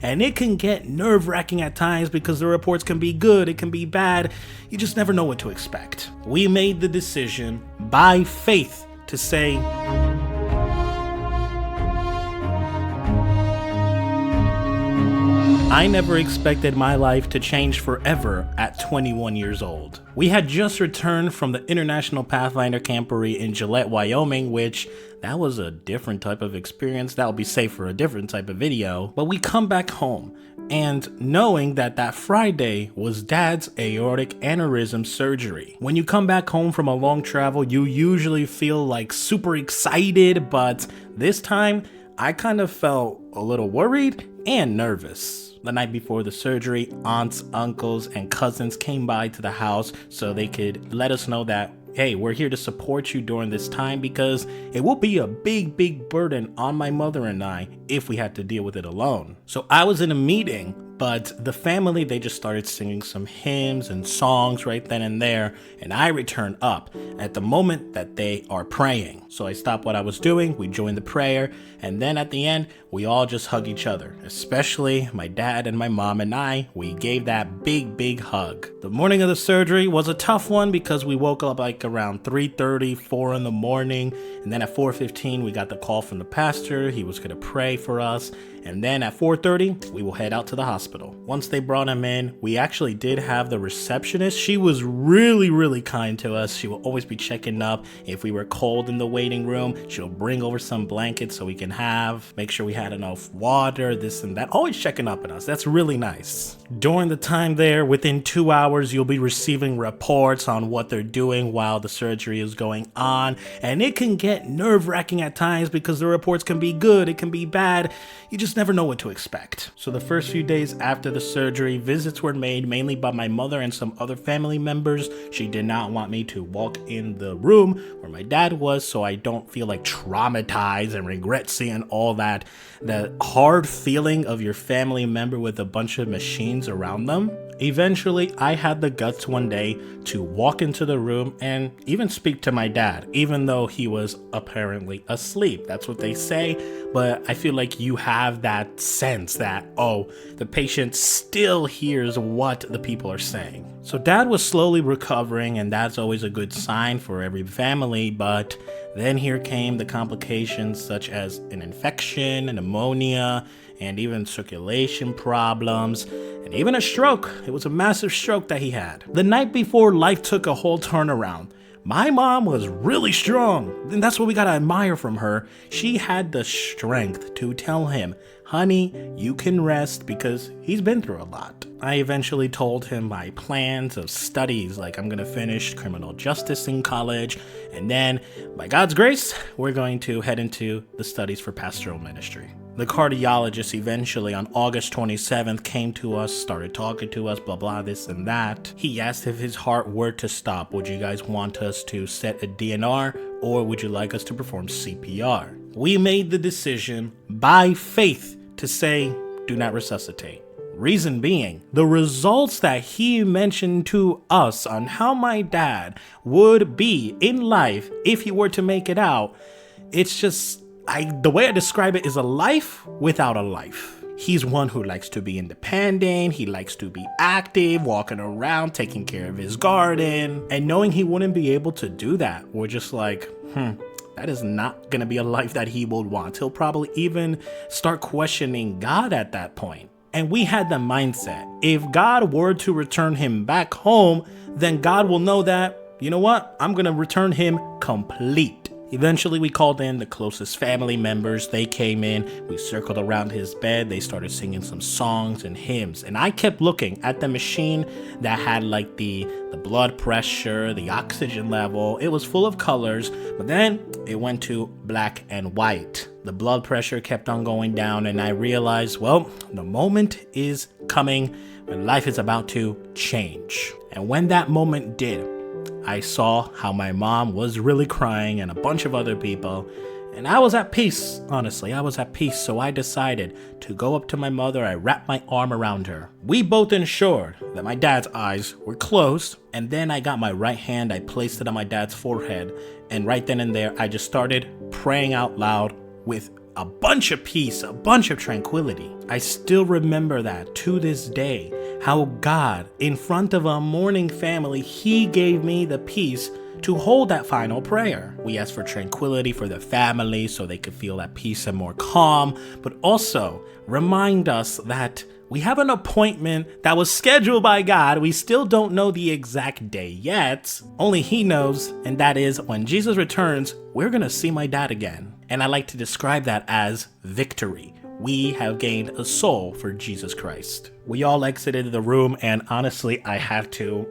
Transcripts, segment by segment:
and it can get nerve-wracking at times because the reports can be good, it can be bad. You just never know what to expect. We made the decision by faith to say, I never expected my life to change forever at 21 years old. We had just returned from the International Pathfinder Camporee in Gillette, Wyoming, which that was a different type of experience. That'll be safe for a different type of video. But we come back home, and knowing that that Friday was Dad's aortic aneurysm surgery. When you come back home from a long travel, you usually feel like super excited, but this time I kind of felt a little worried and nervous. The night before the surgery, aunts, uncles, and cousins came by to the house so they could let us know that, hey, we're here to support you during this time because it will be a big burden on my mother and I if we had to deal with it alone. So I was in a meeting, but the family, they just started singing some hymns and songs right then and there, and I returned up at the moment that they are praying. So I stopped what I was doing, we joined the prayer, and then at the end, we all just hug each other, especially my dad and my mom and I. We gave that big hug. The morning of the surgery was a tough one because we woke up like around 3:30, 4 in the morning, and then at 4:15 we got the call from the pastor. He was going to pray for us, and then at 4:30 we will head out to the hospital. Once they brought him in, we actually did have the receptionist. She was really kind to us. She will always be checking up. If we were cold in the waiting room, she'll bring over some blankets so we can make sure we had enough water, this and that, always checking up on us. That's really nice. During the time there, within 2 hours, you'll be receiving reports on what they're doing while the surgery is going on, and it can get nerve-wracking at times because the reports can be good, it can be bad. You just never know what to expect. So the first few days after the surgery, visits were made mainly by my mother and some other family members. She did not want me to walk in the room where my dad was so I don't feel like traumatized and regret seeing all that. The hard feeling of your family member with a bunch of machines around them. Eventually, I had the guts one day to walk into the room and even speak to my dad, even though he was apparently asleep. That's what they say, but I feel like you have that sense that, oh, the patient still hears what the people are saying. So Dad was slowly recovering, and that's always a good sign for every family, but then here came the complications such as an infection, pneumonia, and even circulation problems, and even a stroke. It was a massive stroke that he had. The night before, life took a whole turnaround. My mom was really strong, and that's what we gotta admire from her. She had the strength to tell him, honey, you can rest because he's been through a lot. I eventually told him my plans of studies, like I'm gonna finish criminal justice in college, and then, by God's grace, we're going to head into the studies for pastoral ministry. The cardiologist eventually on August 27th came to us, started talking to us, blah, blah, this and that. He asked if his heart were to stop, would you guys want us to set a DNR or would you like us to perform CPR? We made the decision by faith to say, do not resuscitate. Reason being, the results that he mentioned to us on how my dad would be in life if he were to make it out, it's just, the way I describe it is a life without a life. He's one who likes to be independent, he likes to be active, walking around, taking care of his garden, and knowing he wouldn't be able to do that, we're just like, that is not gonna be a life that he would want. He'll probably even start questioning God at that point. And we had the mindset, if God were to return him back home, then God will know that, you know what, I'm gonna return him complete. Eventually, we called in the closest family members. They came in, we circled around his bed, they started singing some songs and hymns. And I kept looking at the machine that had like the blood pressure, the oxygen level. It was full of colors, but then it went to black and white. The blood pressure kept on going down, and I realized, well, the moment is coming when life is about to change. And when that moment did, I saw how my mom was really crying and a bunch of other people, and I was at peace. Honestly, I was at peace, so I decided to go up to my mother. I wrapped my arm around her. We both ensured that my dad's eyes were closed, and then I got my right hand, I placed it on my dad's forehead, and right then and there, I just started praying out loud with a bunch of peace, a bunch of tranquility. I still remember that to this day, how God, in front of a mourning family, he gave me the peace to hold that final prayer. We asked for tranquility for the family so they could feel at peace and more calm, but also remind us that we have an appointment that was scheduled by God. We still don't know the exact day yet. Only he knows, and that is when Jesus returns, we're gonna see my dad again. And I like to describe that as victory. We have gained a soul for Jesus Christ. We all exited the room, and honestly, I had to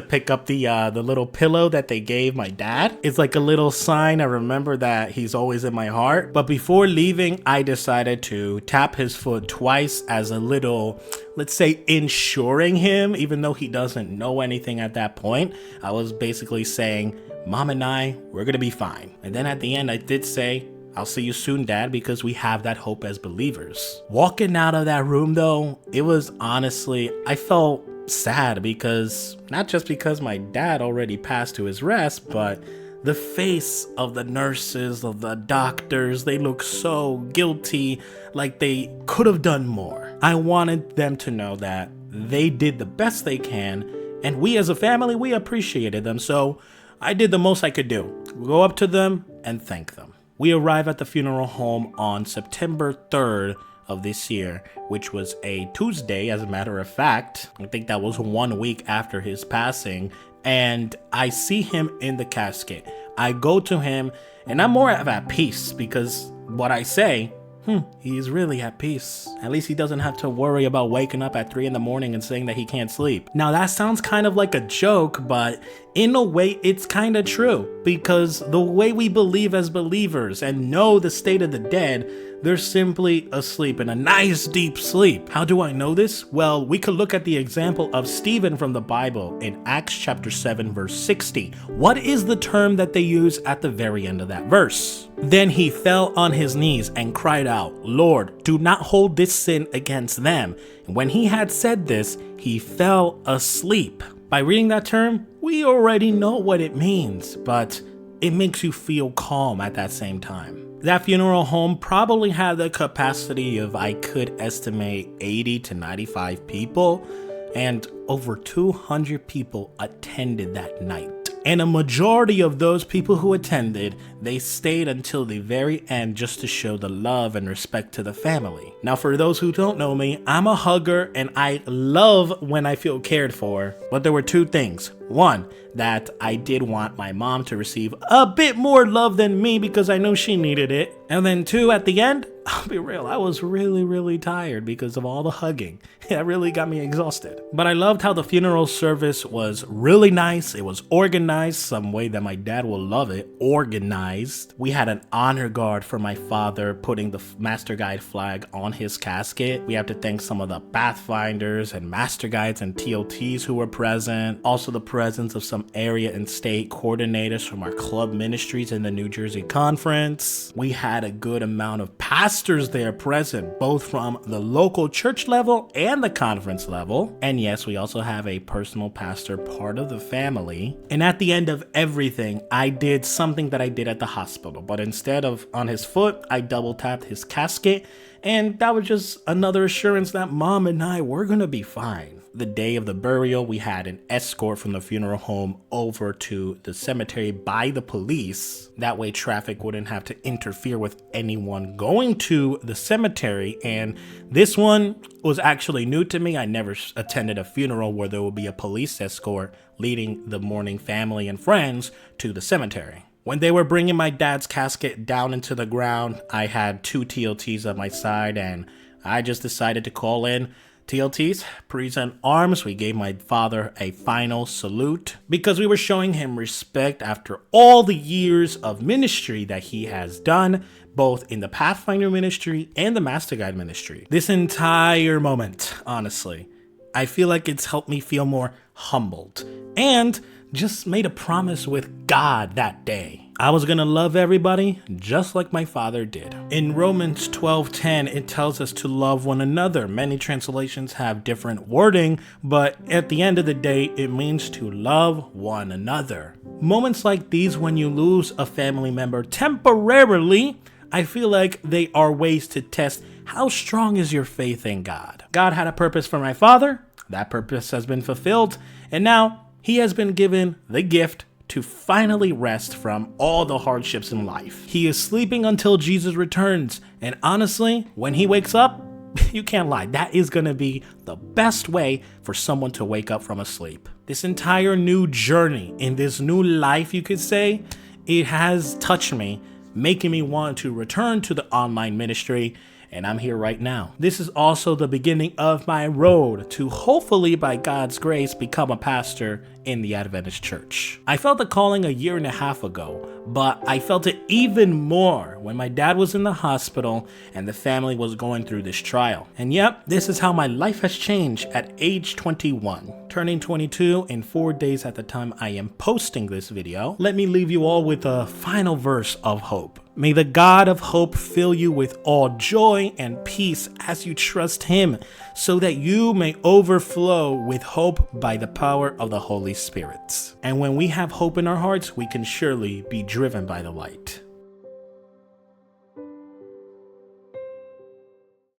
pick up the little pillow that they gave my dad. It's like a little sign. I remember that he's always in my heart. But before leaving, I decided to tap his foot twice as a little, let's say, ensuring him, even though he doesn't know anything at that point. I was basically saying, Mom and I, we're gonna be fine. And then at the end, I did say, I'll see you soon, Dad, because we have that hope as believers. Walking out of that room, though, it was honestly, I felt sad because, not just because my dad already passed to his rest, but the face of the nurses, of the doctors, they look so guilty, like they could have done more. I wanted them to know that they did the best they can, and we as a family, we appreciated them, so I did the most I could do. Go up to them and thank them. We arrived at the funeral home on September 3rd of this year, which was a Tuesday, as a matter of fact. I think that was 1 week after his passing, and I see him in the casket. I go to him, and I'm more at peace because what I say, he's really at peace. At least he doesn't have to worry about waking up at 3 a.m. and saying that he can't sleep. Now that sounds kind of like a joke, but in a way it's kind of true, because the way we believe as believers and know the state of the dead, they're simply asleep in a nice deep sleep. How do I know this? Well, we could look at the example of Stephen from the Bible in Acts chapter 7 verse 60. What is the term that they use at the very end of that verse? Then he fell on his knees and cried out, Lord, do not hold this sin against them. And when he had said this, he fell asleep. By reading that term, we already know what it means, but it makes you feel calm at that same time. That funeral home probably had the capacity of, I could estimate, 80 to 95 people, and over 200 people attended that night. And a majority of those people who attended, they stayed until the very end just to show the love and respect to the family. Now, for those who don't know me, I'm a hugger and I love when I feel cared for. But there were two things. One, that I did want my mom to receive a bit more love than me because I know she needed it. And then two, at the end, I'll be real, I was really tired because of all the hugging. It really got me exhausted. But I loved how the funeral service was really nice. It was organized some way that my dad will love it. Organized. We had an honor guard for my father putting the Master Guide flag on his casket. We have to thank some of the Pathfinders and Master Guides and TOTs who were present. Also the presence of some area and state coordinators from our club ministries in the New Jersey Conference. We had a good amount of pastors there present, both from the local church level and the conference level. And yes, we also have a personal pastor, part of the family. And at the end of everything, I did something that I did at the hospital, but instead of on his foot, I double tapped his casket. And that was just another assurance that Mom and I were gonna be fine. The day of the burial, we had an escort from the funeral home over to the cemetery by the police. That way traffic wouldn't have to interfere with anyone going to the cemetery. And this one was actually new to me. I never attended a funeral where there would be a police escort leading the mourning family and friends to the cemetery. When they were bringing my dad's casket down into the ground, I had two TLTs at my side, and I just decided to call in, TLTs, present arms. We gave my father a final salute because we were showing him respect after all the years of ministry that he has done, both in the Pathfinder ministry and the Master Guide ministry. This entire moment, honestly, I feel like it's helped me feel more humbled and just made a promise with God that day. I was gonna love everybody just like my father did. In Romans 12:10, it tells us to love one another. Many translations have different wording, but at the end of the day, it means to love one another. Moments like these when you lose a family member temporarily, I feel like they are ways to test how strong is your faith in God. God had a purpose for my father. That purpose has been fulfilled. And now he has been given the gift to finally rest from all the hardships in life. He is sleeping until Jesus returns. And honestly, when he wakes up, you can't lie, that is going to be the best way for someone to wake up from a sleep. This entire new journey in this new life, you could say, it has touched me, making me want to return to the online ministry. And I'm here right now. This is also the beginning of my road to hopefully, by God's grace, become a pastor in the Adventist church. I felt the calling 1.5 years ago, but I felt it even more when my dad was in the hospital and the family was going through this trial. And yep, this is how my life has changed at age 21. Turning 22 in 4 days at the time I am posting this video. Let me leave you all with a final verse of hope. May the God of hope fill you with all joy and peace as you trust him, so that you may overflow with hope by the power of the Holy Spirit. And when we have hope in our hearts, we can surely be driven by the light.